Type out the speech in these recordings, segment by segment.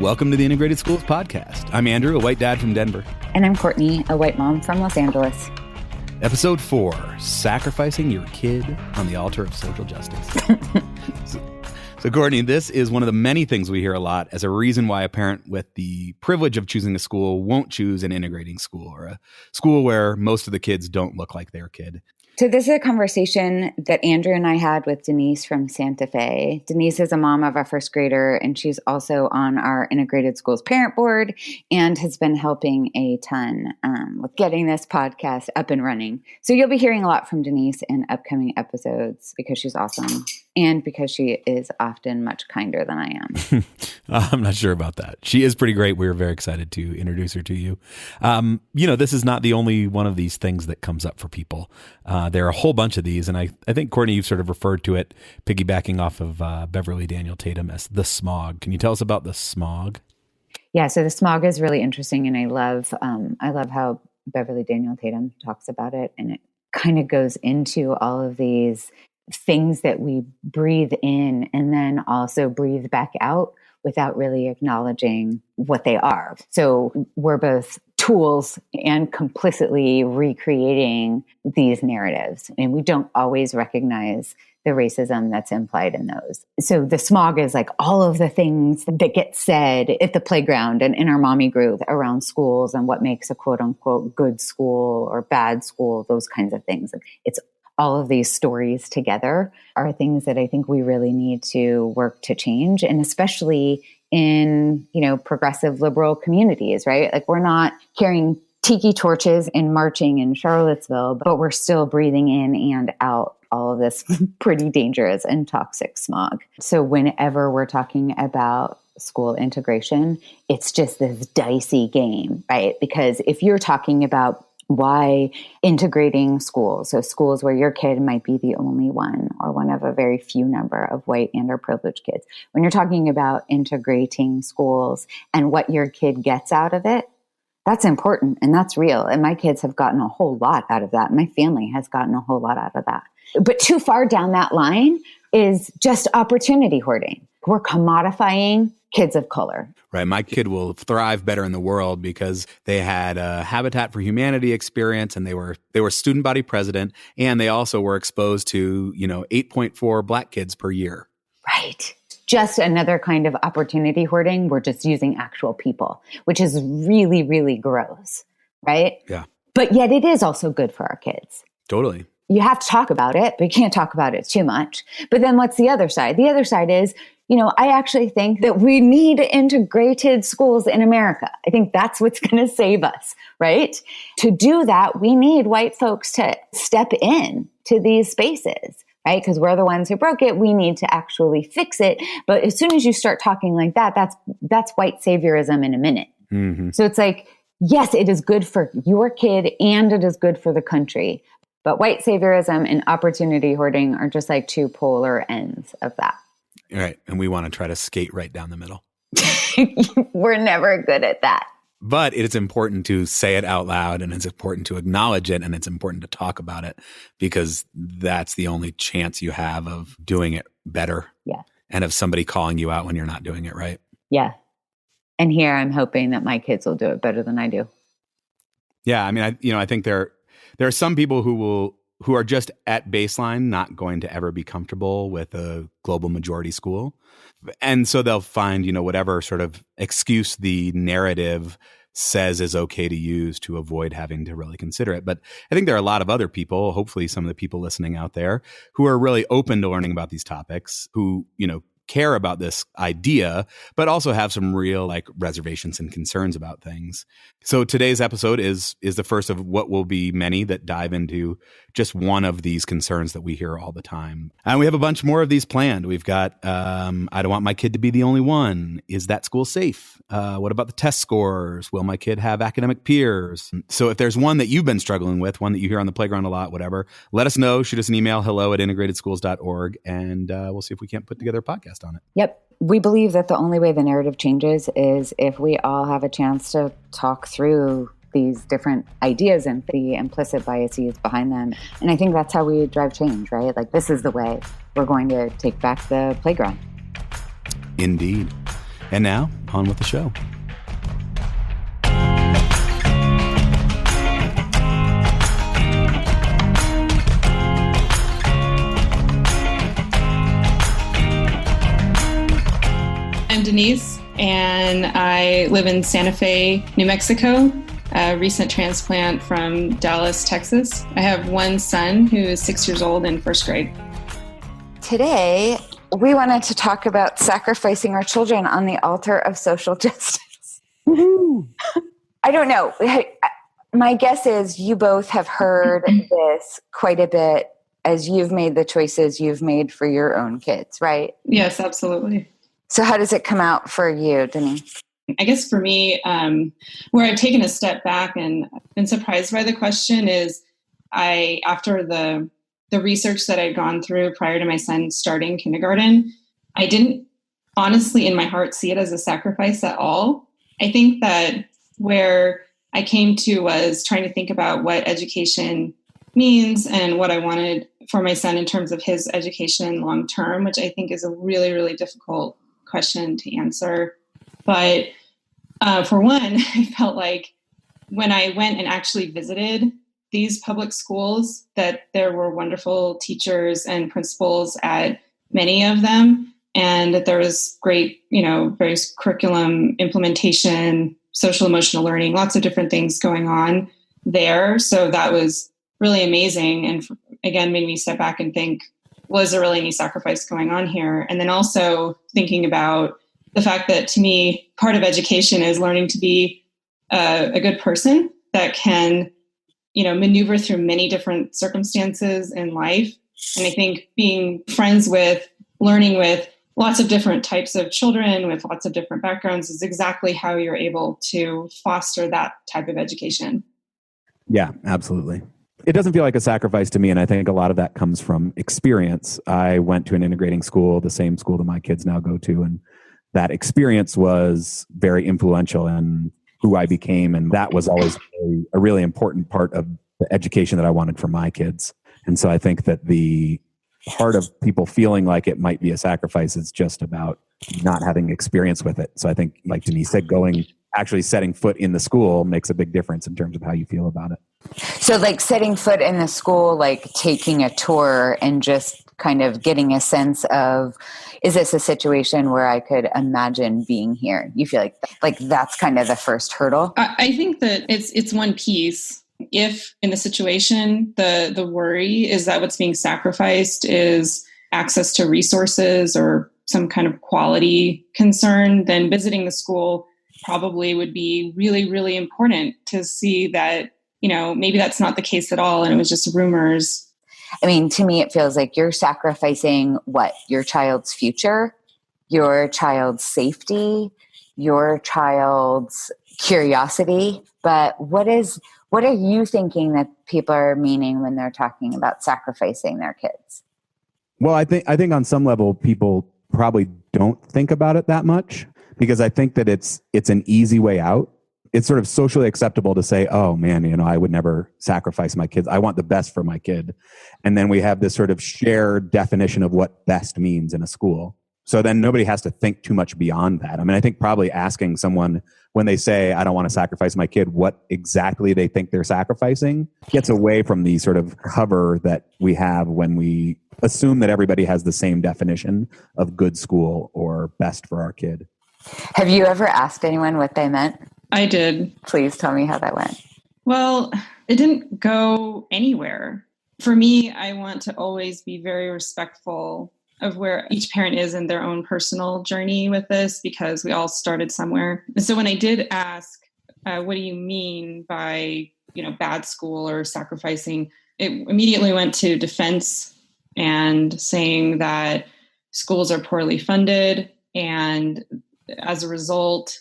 Welcome to the Integrated Schools Podcast. I'm Andrew, a white dad from Denver. And I'm Courtney, a white mom from Los Angeles. Episode 4, Sacrificing Your Kid on the Altar of Social Justice. So, Courtney, this is one of the many things we hear a lot as a reason why a parent with the privilege of choosing a school won't choose an integrating school or a school where most of the kids don't look like their kid. So this is a conversation that Andrew and I had with Denise from Santa Fe. Denise is a mom of a first grader, and she's also on our Integrated Schools Parent Board and has been helping a ton with getting this podcast up and running. So you'll be hearing a lot from Denise in upcoming episodes because she's awesome and because she is often much kinder than I am. I'm not sure about that. She is pretty great. We were very excited to introduce her to you. This is not the only one of these things that comes up for people. There are a whole bunch of these, and I think, Courtney, you've sort of referred to it, piggybacking off of Beverly Daniel Tatum, as the smog. Can you tell us about the smog? Yeah, so the smog is really interesting, and I love how Beverly Daniel Tatum talks about it, and it kind of goes into all of these things that we breathe in and then also breathe back out without really acknowledging what they are. So we're both tools and complicitly recreating these narratives, and we don't always recognize the racism that's implied in those. So the smog is like all of the things that get said at the playground and in our mommy group around schools and what makes a quote unquote good school or bad school, those kinds of things. It's all of these stories together are things that I think we really need to work to change, and especially in, progressive liberal communities, right? Like, we're not carrying tiki torches and marching in Charlottesville, but we're still breathing in and out all of this pretty dangerous and toxic smog. So whenever we're talking about school integration, it's just this dicey game, right? Because if you're talking about why integrating schools, so schools where your kid might be the only one or one of a very few number of white and or privileged kids, when you're talking about integrating schools and what your kid gets out of it, that's important and that's real. And my kids have gotten a whole lot out of that. My family has gotten a whole lot out of that. But too far down that line is just opportunity hoarding. We're commodifying kids of color. Right. My kid will thrive better in the world because they had a Habitat for Humanity experience, and they were student body president, and they also were exposed to, 8.4 Black kids per year. Right. Just another kind of opportunity hoarding. We're just using actual people, which is really, really gross. Right. Yeah. But yet it is also good for our kids. Totally. You have to talk about it, but you can't talk about it too much. But then what's the other side? The other side is, I actually think that we need integrated schools in America. I think that's what's going to save us, right? To do that, we need white folks to step in to these spaces, right? Because we're the ones who broke it. We need to actually fix it. But as soon as you start talking like that, that's white saviorism in a minute. Mm-hmm. So it's like, yes, it is good for your kid and it is good for the country. But white saviorism and opportunity hoarding are just like two polar ends of that. Right. And we want to try to skate right down the middle. We're never good at that. But it's important to say it out loud, and it's important to acknowledge it, and it's important to talk about it, because that's the only chance you have of doing it better. Yeah. And of somebody calling you out when you're not doing it right. Yeah. And here I'm hoping that my kids will do it better than I do. Yeah. I mean, I think there are some people who are just at baseline not going to ever be comfortable with a global majority school. And so they'll find, whatever sort of excuse the narrative says is okay to use to avoid having to really consider it. But I think there are a lot of other people, hopefully some of the people listening out there, who are really open to learning about these topics, who, care about this idea, but also have some real reservations and concerns about things. So today's episode is the first of what will be many that dive into just one of these concerns that we hear all the time. And we have a bunch more of these planned. We've got, I don't want my kid to be the only one. Is that school safe? What about the test scores? Will my kid have academic peers? So if there's one that you've been struggling with, one that you hear on the playground a lot, whatever, let us know. Shoot us an email, hello@integratedschools.org, and we'll see if we can't put together a podcast on it. Yep. We believe that the only way the narrative changes is if we all have a chance to talk through these different ideas and the implicit biases behind them. And I think that's how we drive change, right? This is the way we're going to take back the playground. Indeed. And now, on with the show. I'm Denise, and I live in Santa Fe, New Mexico, a recent transplant from Dallas, Texas. I have one son who is 6 years old in first grade. Today, we wanted to talk about sacrificing our children on the altar of social justice. Woohoo! I don't know. My guess is you both have heard this quite a bit as you've made the choices you've made for your own kids, right? Yes, absolutely. So how does it come out for you, Denise? I guess for me, where I've taken a step back and been surprised by the question is after the research that I'd gone through prior to my son starting kindergarten, I didn't honestly in my heart see it as a sacrifice at all. I think that where I came to was trying to think about what education means and what I wanted for my son in terms of his education long term, which I think is a really, really difficult question to answer. But for one, I felt like when I went and actually visited these public schools, that there were wonderful teachers and principals at many of them, and that there was great, various curriculum implementation, social emotional learning, lots of different things going on there. So that was really amazing. And again, made me step back and think, was there really any sacrifice going on here? And then also thinking about the fact that to me, part of education is learning to be a good person that can, maneuver through many different circumstances in life. And I think being friends with, learning with lots of different types of children with lots of different backgrounds is exactly how you're able to foster that type of education. Yeah, absolutely. It doesn't feel like a sacrifice to me, and I think a lot of that comes from experience. I went to an integrating school, the same school that my kids now go to, and that experience was very influential in who I became, and that was always a really important part of the education that I wanted for my kids. And so I think that the part of people feeling like it might be a sacrifice is just about not having experience with it. So I think, like Denise said, actually setting foot in the school makes a big difference in terms of how you feel about it. So like setting foot in the school, like taking a tour and just kind of getting a sense of, is this a situation where I could imagine being here? You feel like that's kind of the first hurdle? I think that it's one piece. If in the situation, the worry is that what's being sacrificed is access to resources or some kind of quality concern, then visiting the school probably would be really, really important to see that, maybe that's not the case at all. And it was just rumors. I mean, to me, it feels like you're sacrificing what? Your child's future, your child's safety, your child's curiosity. But what are you thinking that people are meaning when they're talking about sacrificing their kids? Well, I think on some level, people probably don't think about it that much, because I think that it's an easy way out. It's sort of socially acceptable to say, oh man, I would never sacrifice my kids. I want the best for my kid. And then we have this sort of shared definition of what best means in a school. So then nobody has to think too much beyond that. I mean, I think probably asking someone when they say, I don't want to sacrifice my kid, what exactly they think they're sacrificing gets away from the sort of cover that we have when we assume that everybody has the same definition of good school or best for our kid. Have you ever asked anyone what they meant? I did. Please tell me how that went. Well, it didn't go anywhere. For me, I want to always be very respectful of where each parent is in their own personal journey with this, because we all started somewhere. And so when I did ask, what do you mean by, bad school or sacrificing, it immediately went to defense and saying that schools are poorly funded. And as a result,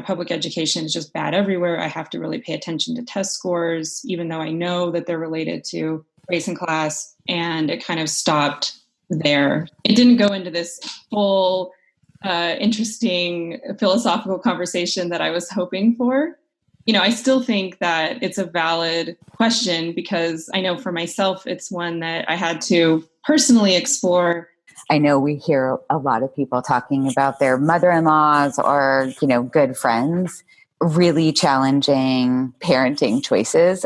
public education is just bad everywhere. I have to really pay attention to test scores, even though I know that they're related to race and class. And it kind of stopped there. It didn't go into this full, interesting philosophical conversation that I was hoping for. I still think that it's a valid question, because I know for myself, it's one that I had to personally explore. I know we hear a lot of people talking about their mother-in-laws or, good friends, really challenging parenting choices.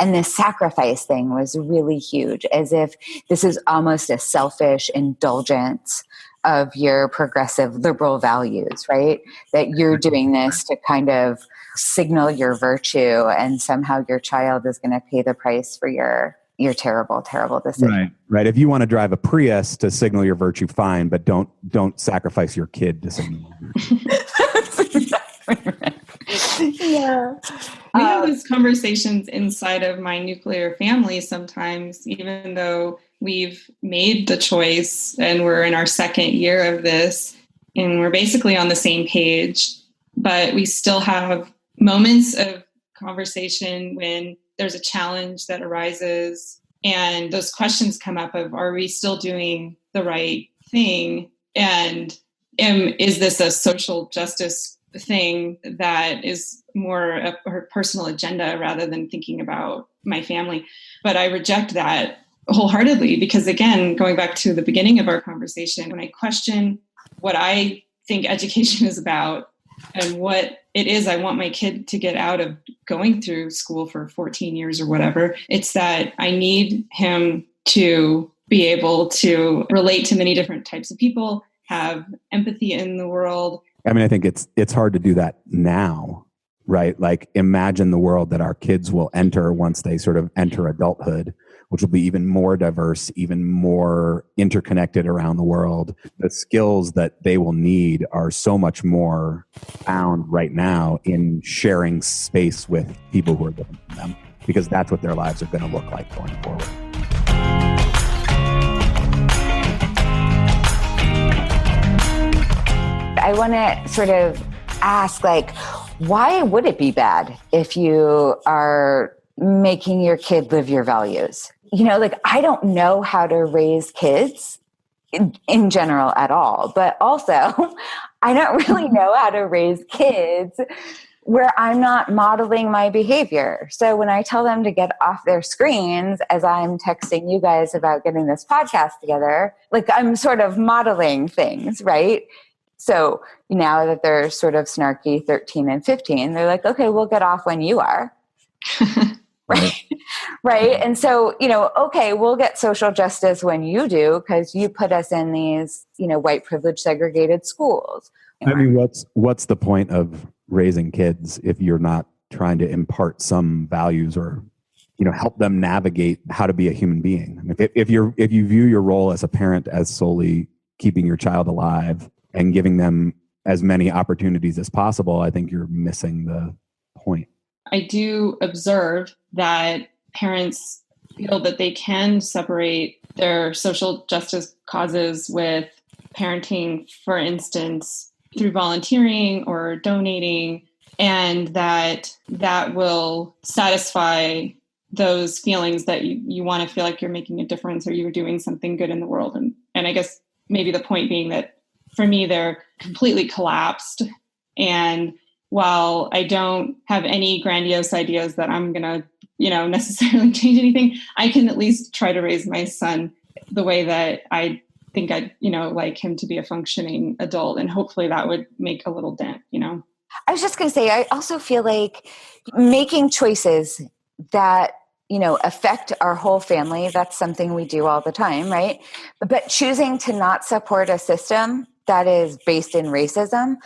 And this sacrifice thing was really huge, as if this is almost a selfish indulgence of your progressive liberal values, right? That you're doing this to kind of signal your virtue, and somehow your child is going to pay the price for your terrible, terrible decision. Right. If you want to drive a Prius to signal your virtue, fine, but don't sacrifice your kid to signal your virtue. That's exactly right. Yeah. We have these conversations inside of my nuclear family sometimes, even though we've made the choice and we're in our second year of this and we're basically on the same page, but we still have moments of conversation when there's a challenge that arises and those questions come up of, are we still doing the right thing? And is this a social justice thing that is more a personal agenda rather than thinking about my family? But I reject that wholeheartedly because, again, going back to the beginning of our conversation, when I question what I think education is about and what it is I want my kid to get out of going through school for 14 years or whatever, it's that I need him to be able to relate to many different types of people, have empathy in the world. I mean, I think it's hard to do that now, right? Like, imagine the world that our kids will enter once they sort of enter adulthood, which will be even more diverse, even more interconnected around the world. The skills that they will need are so much more found right now in sharing space with people who are different from them, because that's what their lives are going to look like going forward. I want to sort of ask, why would it be bad if you are making your kid live your values? I don't know how to raise kids in general at all, but also I don't really know how to raise kids where I'm not modeling my behavior. So when I tell them to get off their screens, as I'm texting you guys about getting this podcast together, I'm sort of modeling things, right? So now that they're sort of snarky 13 and 15, they're like, okay, we'll get off when you are. Right. Right. And so, okay, we'll get social justice when you do, because you put us in these, white privilege segregated schools. I mean, what's the point of raising kids if you're not trying to impart some values or, help them navigate how to be a human being? I mean, if you view your role as a parent as solely keeping your child alive and giving them as many opportunities as possible, I think you're missing the point. I do observe that parents feel that they can separate their social justice causes with parenting, for instance, through volunteering or donating, and that will satisfy those feelings that you want to feel like you're making a difference or you're doing something good in the world. And I guess maybe the point being that for me, they're completely collapsed. And while I don't have any grandiose ideas that I'm going to, necessarily change anything, I can at least try to raise my son the way that I think I'd, like him to be a functioning adult. And hopefully that would make a little dent, I was just going to say, I also feel like making choices that, affect our whole family, that's something we do all the time, right? But choosing to not support a system that is based in racism,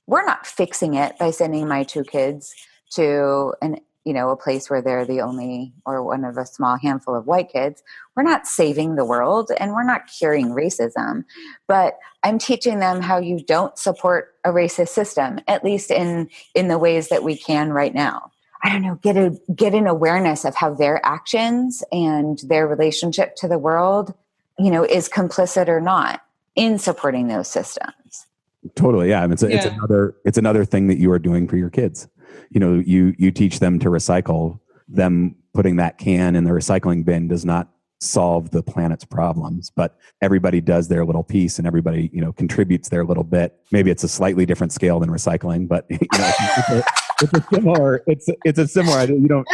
we're not fixing it by sending my two kids to a place where they're the only or one of a small handful of white kids. We're not saving the world and we're not curing racism, but I'm teaching them how you don't support a racist system, at least in the ways that we can right now. I don't know, get an awareness of how their actions and their relationship to the world, is complicit or not in supporting those systems. Totally. Yeah. I mean, it's another thing that you are doing for your kids. You teach them to recycle. Them putting that can in the recycling bin does not solve the planet's problems, but everybody does their little piece and everybody, contributes their little bit. Maybe it's a slightly different scale than recycling, but it's a similar idea. You don't.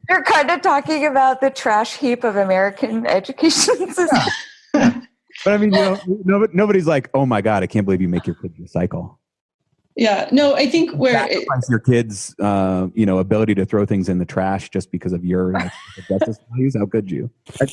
You're kind of talking about the trash heap of American education system. Yeah. But I mean, nobody's like, oh my God, I can't believe you make your kids recycle. Yeah, no, I think Sacrifice your kids, ability to throw things in the trash just because of your justice values. How could you?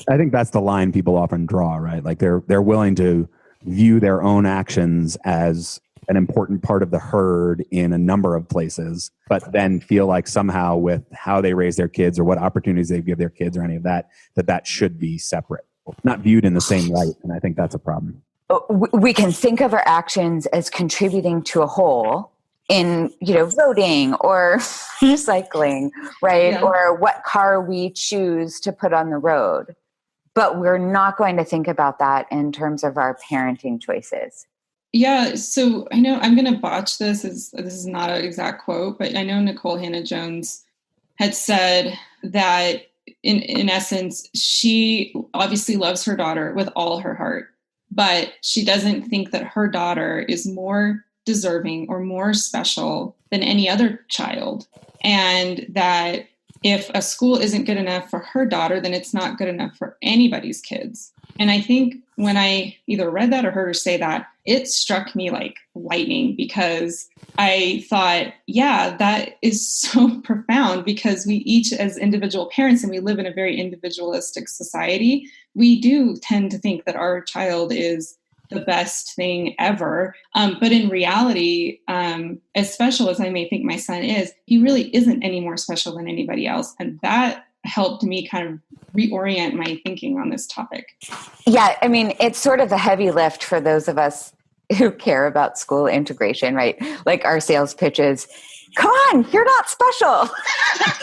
I think that's the line people often draw, right? Like they're willing to view their own actions as an important part of the herd in a number of places, but then feel like somehow with how they raise their kids or what opportunities they give their kids or any of that should be separate, not viewed in the same light. And I think that's a problem. We can think of our actions as contributing to a whole in, voting or recycling, right? Yeah. Or what car we choose to put on the road. But we're not going to think about that in terms of our parenting choices. Yeah. So I know I'm going to botch this. This is not an exact quote, but I know Nicole Hannah-Jones had said that in essence, she obviously loves her daughter with all her heart. But she doesn't think that her daughter is more deserving or more special than any other child. And that if a school isn't good enough for her daughter, then it's not good enough for anybody's kids. And I think when I either read that or heard her say that, it struck me like lightning, because I thought, yeah, that is so profound, because we each as individual parents, and we live in a very individualistic society, we do tend to think that our child is the best thing ever. But in reality, as special as I may think my son is, he really isn't any more special than anybody else. And that helped me kind of reorient my thinking on this topic. Yeah, I mean, it's sort of a heavy lift for those of us who care about school integration, right? Like our sales pitches, come on, you're not special.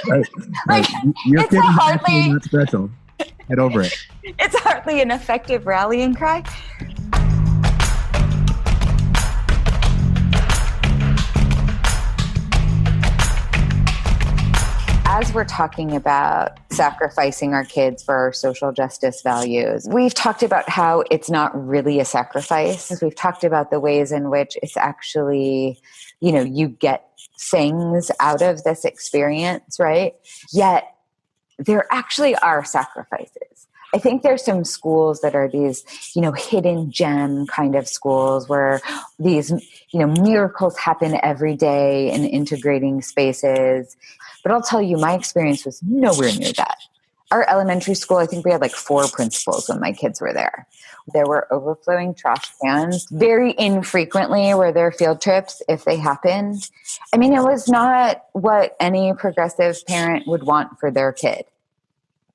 Right. Like, your it's kid is hardly not special. Get over it. It's hardly an effective rallying cry. As we're talking about sacrificing our kids for our social justice values, we've talked about how it's not really a sacrifice. We've talked about the ways in which it's actually, you get things out of this experience, right? Yet there actually are sacrifices. I think there's some schools that are these, hidden gem kind of schools where these, miracles happen every day in integrating spaces. But I'll tell you, my experience was nowhere near that. Our elementary school, I think we had like 4 principals when my kids were there. There were overflowing trash cans. Very infrequently were there field trips if they happened. I mean, it was not what any progressive parent would want for their kid.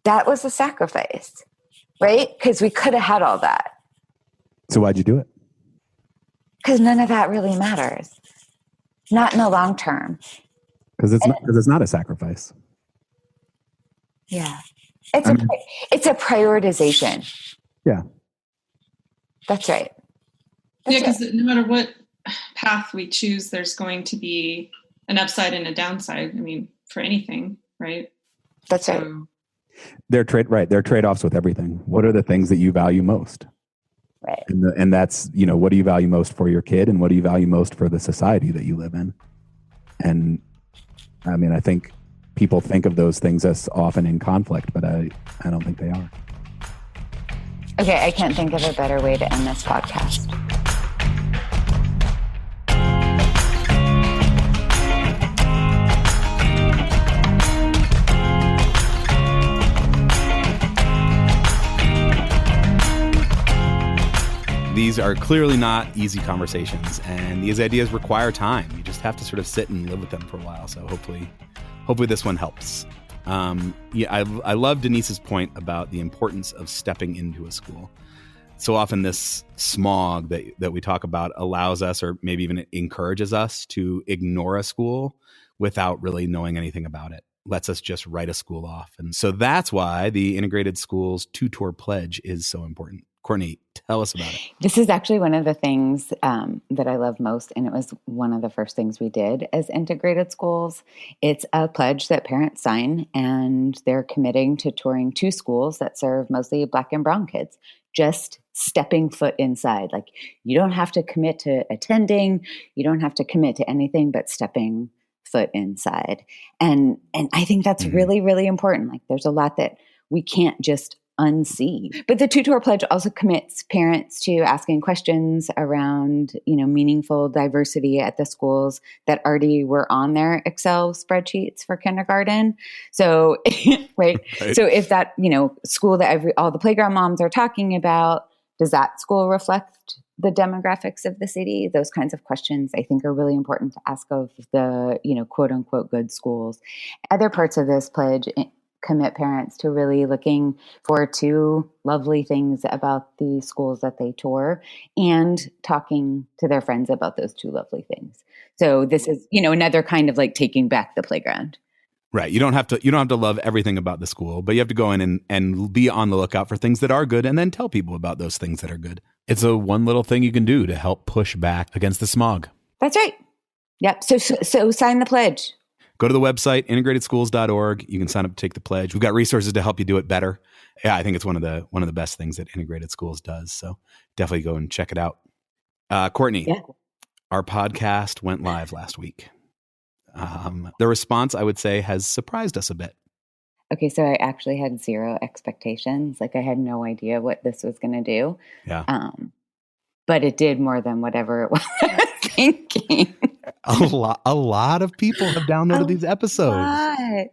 That was a sacrifice, right? Because we could have had all that. So why'd you do it? Because none of that really matters. Not in the long term. Because it's not a sacrifice. Yeah. It's a prioritization. Yeah. That's right. Because no matter what path we choose, there's going to be an upside and a downside. I mean, for anything, right? That's right. They're trade-offs with everything. What are the things that you value most? Right. And that's, what do you value most for your kid, and what do you value most for the society that you live in? And I mean, I think people think of those things as often in conflict, but I don't think they are. Okay, I can't think of a better way to end this podcast. These are clearly not easy conversations, and these ideas require time. You just have to sort of sit and live with them for a while. So hopefully this one helps. I love Denise's point about the importance of stepping into a school. So often this smog that we talk about allows us, or maybe even encourages us, to ignore a school without really knowing anything about it. Lets us just write a school off. And so that's why the Integrated Schools Tutor Pledge is so important. Courtney, tell us about it. This is actually one of the things that I love most, and it was one of the first things we did as integrated schools. It's a pledge that parents sign, and they're committing to touring 2 schools that serve mostly Black and brown kids, just stepping foot inside. Like, you don't have to commit to attending, you don't have to commit to anything but stepping foot inside. And I think that's really, really important. Like, there's a lot that we can't just unsee. But the Tutor Pledge also commits parents to asking questions around, meaningful diversity at the schools that already were on their Excel spreadsheets for kindergarten. So, right. So if that, school that all the playground moms are talking about, does that school reflect the demographics of the city? Those kinds of questions I think are really important to ask of the, quote unquote good schools. Other parts of this pledge commit parents to really looking for 2 lovely things about the schools that they tour and talking to their friends about those 2 lovely things. So this is, another kind of like taking back the playground. Right. You don't have to love everything about the school, but you have to go in and be on the lookout for things that are good and then tell people about those things that are good. It's a one little thing you can do to help push back against the smog. That's right. Yep. So sign the pledge. Go to the website, integratedschools.org. You can sign up to take the pledge. We've got resources to help you do it better. Yeah, I think it's one of the best things that Integrated Schools does. So definitely go and check it out. Courtney, Our podcast went live last week. The response, I would say, has surprised us a bit. Okay, so I actually had 0 expectations. Like I had no idea what this was going to do. Yeah. But it did more than whatever it was I was thinking. A lot of people have downloaded these episodes.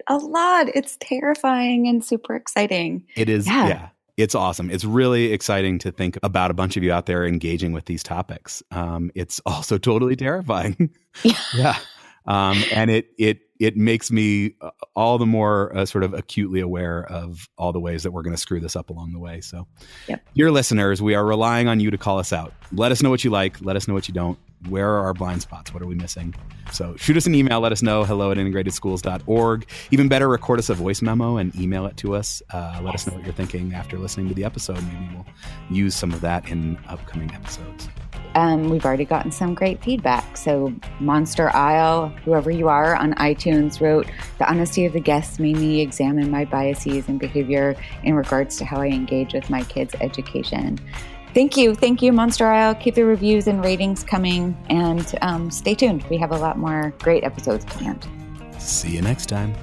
A lot. It's terrifying and super exciting. It is. Yeah. It's awesome. It's really exciting to think about a bunch of you out there engaging with these topics. It's also totally terrifying. Yeah. And it makes me all the more sort of acutely aware of all the ways that we're going to screw this up along the way. So, Dear listeners, we are relying on you to call us out. Let us know what you like. Let us know what you don't. Where are our blind spots? What are we missing? So shoot us an email. Let us know. hello@integratedschools.org. Even better, record us a voice memo and email it to us. Let us know what you're thinking after listening to the episode. Maybe we'll use some of that in upcoming episodes. We've already gotten some great feedback. So Monster Isle, whoever you are on iTunes, wrote, "The honesty of the guests made me examine my biases and behavior in regards to how I engage with my kids' education." Thank you, Monster Isle. Keep the reviews and ratings coming, and stay tuned. We have a lot more great episodes planned. See you next time.